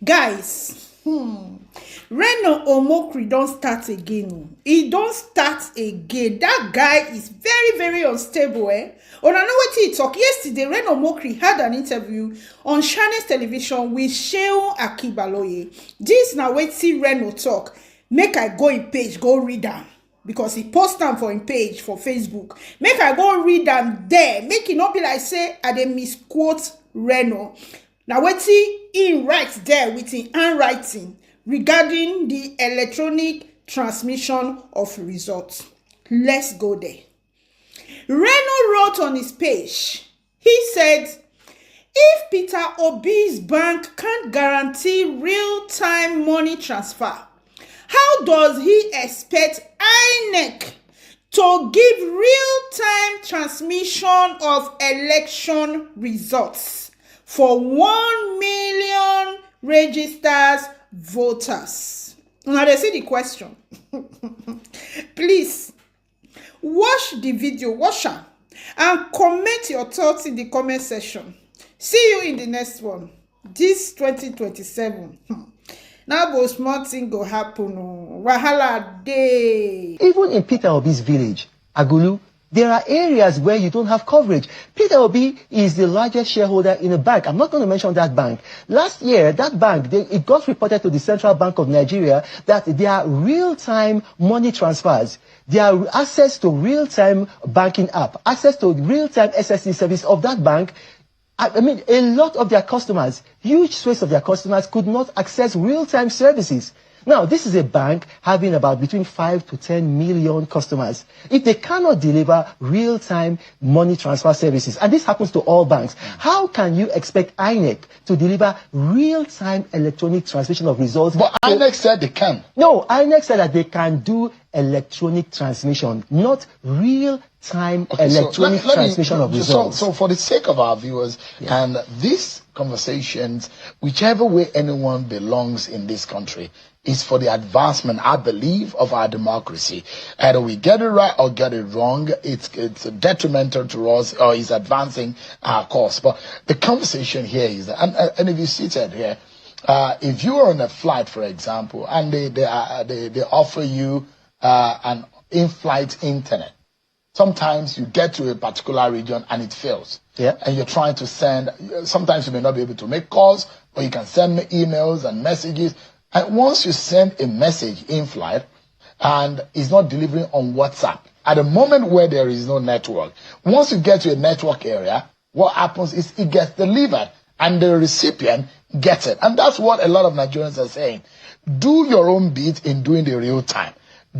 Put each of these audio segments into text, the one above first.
Guys, Reno Omokri don't start again. He don't start again. That guy is very, very unstable. Una know what he talk. Yesterday, Reno Omokri had an interview on Chinese television with Sheun Akibaloye. This now wetin Reno talk. Make I go in page, go read am. Because he post am for him page for Facebook. Make I go read am there. Make it not be like say I dey misquote Reno. Now wetin he write there with him handwriting regarding the electronic transmission of results. Let's go there. Reno wrote on his page, he said, if Peter Obi's bank can't guarantee real-time money transfer, how does he expect INEC to give real-time transmission of election results for 1 million registered voters? Now they see the question. Please watch the video, watch am, and comment your thoughts in the comment section. See you in the next one. This 2027. Now go small thing go happen. Wahala day. Even in Peter Obi's village, Agulu, there are areas where you don't have coverage. Peter Obi is the largest shareholder in a bank. I'm not going to mention that bank. Last year, that bank, it got reported to the Central Bank of Nigeria that there are real-time money transfers. There are access to real-time banking app, access to real-time SSD service of that bank. I mean, a lot of their customers, huge swathes of their customers could not access real-time services. Now, this is a bank having about between 5 to 10 million customers. If they cannot deliver real-time money transfer services, and this happens to all banks, how can you expect INEC to deliver real-time electronic transmission of results? But INEC said they can. No, INEC said that they can do electronic transmission, not real-time electronic transmission of results. So for the sake of our viewers and these conversations, whichever way anyone belongs in this country, is for the advancement, I believe, of our democracy. Either we get it right or get it wrong. It's detrimental to us or is advancing our cause. But the conversation here is, and if you seated here, if you are on a flight, for example, and they offer you an in-flight internet, sometimes you get to a particular region and it fails. Yeah. And you're trying to send, sometimes you may not be able to make calls, or you can send emails and messages. And once you send a message in flight and it's not delivering on WhatsApp, at the moment where there is no network, once you get to a network area, what happens is it gets delivered and the recipient gets it. And that's what a lot of Nigerians are saying. Do your own bit in doing the real time.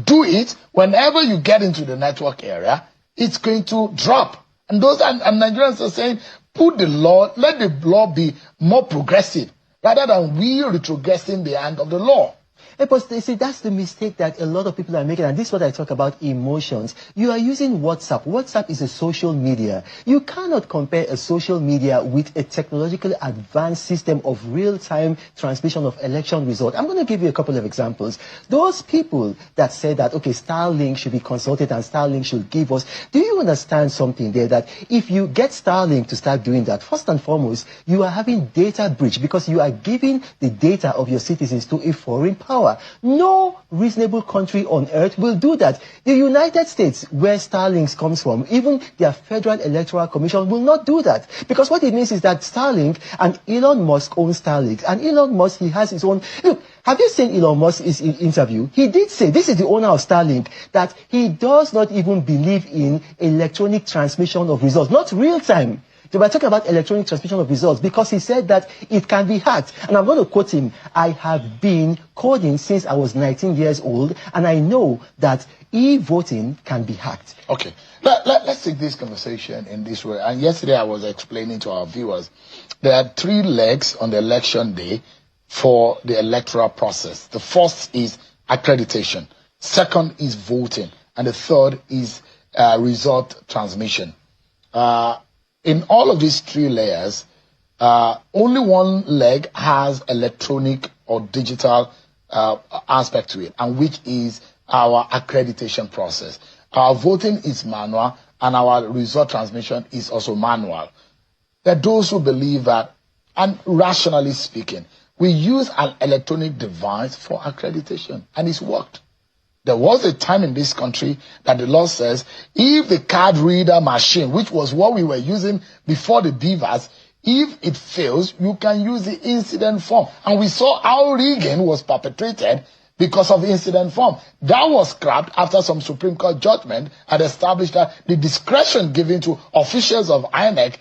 Do it whenever you get into the network area, it's going to drop. And Nigerians are saying, put the law, let the law be more progressive, rather than we retrogressing the hand of the law. But you see, that's the mistake that a lot of people are making, and this is what I talk about emotions. You are using WhatsApp. WhatsApp is a social media. You cannot compare a social media with a technologically advanced system of real-time transmission of election results. I'm going to give you a couple of examples. Those people that say that, okay, Starlink should be consulted and Starlink should give us, do you understand something there, that if you get Starlink to start doing that, first and foremost, you are having data breach because you are giving the data of your citizens to a foreign power. No reasonable country on earth will do that. The United States, where Starlink comes from, even their Federal Electoral Commission will not do that. Because what it means is that Starlink and Elon Musk own Starlink. And Elon Musk, he has his own... Look, have you seen Elon Musk's interview? He did say, this is the owner of Starlink, that he does not even believe in electronic transmission of results, not real time. They were talking about electronic transmission of results because he said that it can be hacked. And I'm going to quote him, I have been coding since I was 19 years old, and I know that e-voting can be hacked. Okay, let's take this conversation in this way. And yesterday I was explaining to our viewers, there are 3 legs on the election day for the electoral process. The first is accreditation. Second is voting. And the third is result transmission. In all of these 3 layers, only one leg has electronic or digital aspect to it, and which is our accreditation process. Our voting is manual, and our result transmission is also manual. There are those who believe that, and rationally speaking, we use an electronic device for accreditation, and it's worked. There was a time in this country that the law says if the card reader machine, which was what we were using before the beavers, if it fails, you can use the incident form. And we saw how rigging was perpetrated because of the incident form. That was scrapped after some Supreme Court judgment had established that the discretion given to officials of INEC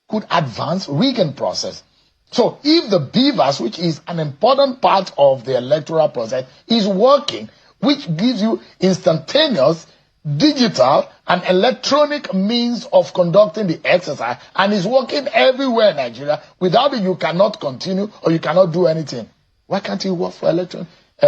could advance rigging process. So if the beavers, which is an important part of the electoral process, is working, which gives you instantaneous, digital, and electronic means of conducting the exercise, and is working everywhere in Nigeria, without it you cannot continue or you cannot do anything. Why can't it work for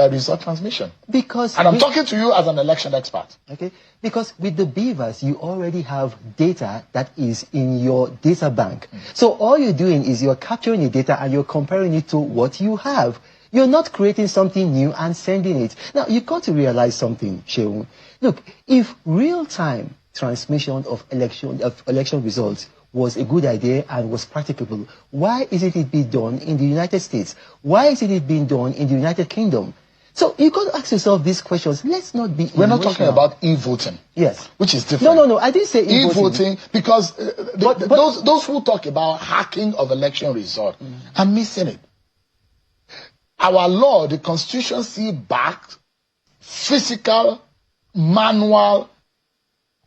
result transmission? Because and I'm talking to you as an election expert. Okay, because with the beavers, you already have data that is in your data bank. So all you're doing is you're capturing the data and you're comparing it to what you have. You're not creating something new and sending it. Now, you've got to realize something, Shehu. Look, if real-time transmission of election results was a good idea and was practicable, why isn't it being done in the United States? Why isn't it being done in the United Kingdom? So you've got to ask yourself these questions. Let's not be We're not talking about e-voting. Yes. Which is different. No, I didn't say e-voting. Because those who talk about hacking of election result are missing it. Our law, the Constitution, see back physical, manual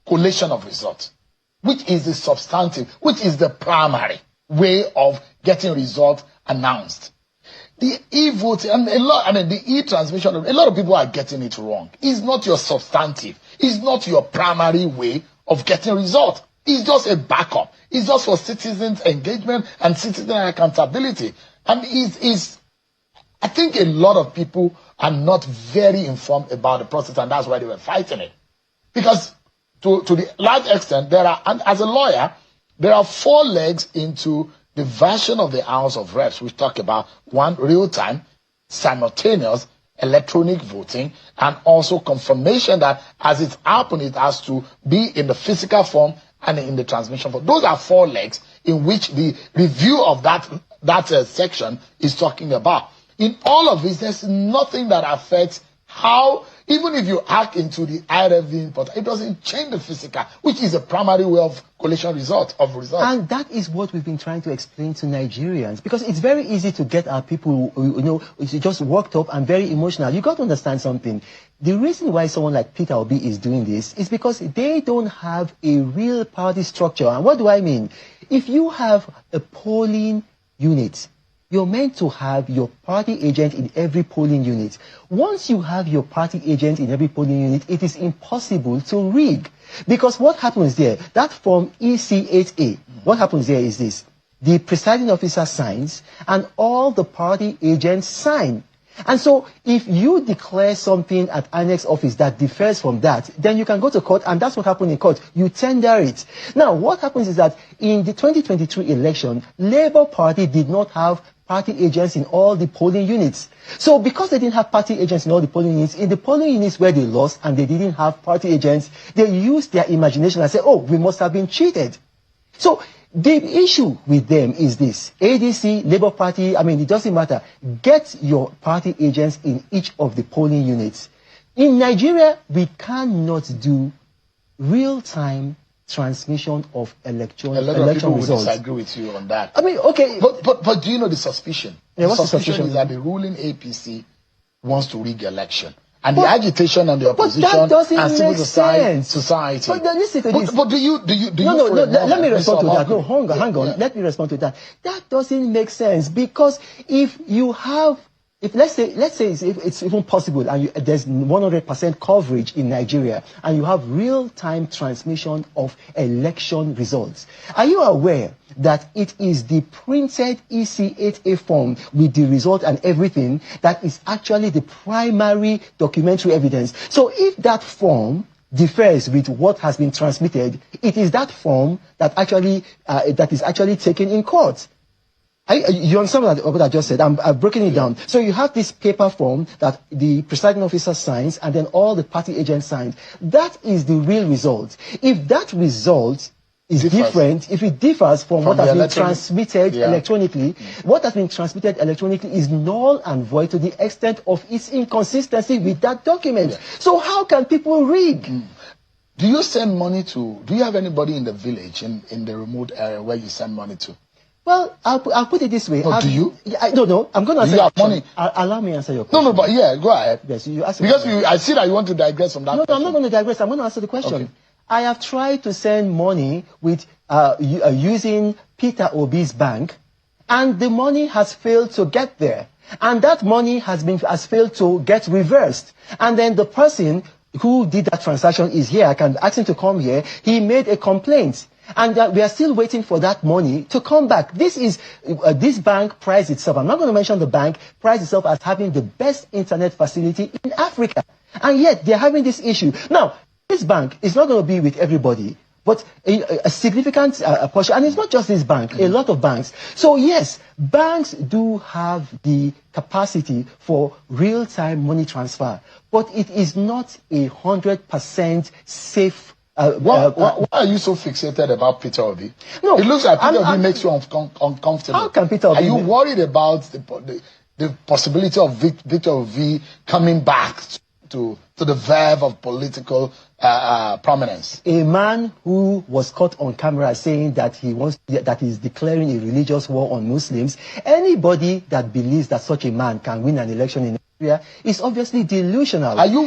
collation of results, which is the substantive, which is the primary way of getting results announced. The e-voting, and the e-transmission, a lot of people are getting it wrong. It's not your substantive. It's not your primary way of getting results. It's just a backup. It's just for citizens' engagement and citizen accountability. And I think a lot of people are not very informed about the process, and that's why they were fighting it. Because to the large extent, and as a lawyer, there are 4 legs into the version of the House of Reps, which talk about 1, real-time, simultaneous, electronic voting, and also confirmation that as it's happened, it has to be in the physical form and in the transmission form. Those are 4 legs in which the review of that section is talking about. In all of this, there's nothing that affects how, even if you hack into the IRFV portal, it doesn't change the physical, which is a primary way of collation results. And that is what we've been trying to explain to Nigerians, because it's very easy to get our people, just worked up and very emotional. You got to understand something. The reason why someone like Peter Obi is doing this is because they don't have a real party structure. And what do I mean? If you have a polling unit, you're meant to have your party agent in every polling unit. Once you have your party agent in every polling unit, it is impossible to rig. Because what happens there, that form EC8A, what happens there is this. The presiding officer signs and all the party agents sign. And so if you declare something at INEC's office that differs from that, then you can go to court, and that's what happened in court. You tender it. Now, what happens is that in the 2023 election, Labour Party did not have party agents in all the polling units. So because they didn't have party agents in all the polling units, in the polling units where they lost and they didn't have party agents, they used their imagination and said, oh, we must have been cheated. So the issue with them is this. ADC, Labour Party, it doesn't matter. Get your party agents in each of the polling units. In Nigeria, we cannot do real-time transmission of election results. A lot of people will disagree with you on that. Okay. But do you know the suspicion? Yeah, the what's suspicion is that the ruling APC wants to rig election. And the agitation and the opposition and civil society. But then listen to this. But do you No, let me respond to that. No, hang on. Let me respond to that. That doesn't make sense, because if let's say it's even possible and there's 100% coverage in Nigeria and you have real-time transmission of election results, are you aware that it is the printed EC8A form with the result and everything that is actually the primary documentary evidence? So if that form differs with what has been transmitted, it is that form that is actually taken in court. You understand what I just said? I've broken it down. So you have this paper form that the presiding officer signs and then all the party agents sign. That is the real result. If that result is different, if it differs from what has been transmitted electronically, what has been transmitted electronically is null and void to the extent of its inconsistency with that document. So how can people rig? Do you send money to, do you have anybody in the village, in the remote area where you send money to? Well, I'll put it this way. Oh, do you? I don't know. I'm going to answer your question. Allow me answer your question. No, but yeah, go ahead. Yes, you ask because I see that you want to digress from that. No, I'm not going to digress. I'm going to answer the question. Okay. I have tried to send money with using Peter Obi's bank, and the money has failed to get there. And that money has failed to get reversed. And then the person who did that transaction is here. I can ask him to come here. He made a complaint. And we are still waiting for that money to come back. This bank prides itself, I'm not going to mention the bank, prides itself as having the best internet facility in Africa. And yet they're having this issue. Now, this bank is not going to be with everybody, but a significant portion, and it's not just this bank, a lot of banks. So yes, banks do have the capacity for real-time money transfer, but it is not 100% safe. Why are you so fixated about Peter Obi? No, it looks like Peter Obi makes you uncomfortable. How can Peter Obi? Are you worried about the possibility of Victor Obi coming back to the verve of political prominence? A man who was caught on camera saying that that he's declaring a religious war on Muslims. Anybody that believes that such a man can win an election in Nigeria is obviously delusional. Are you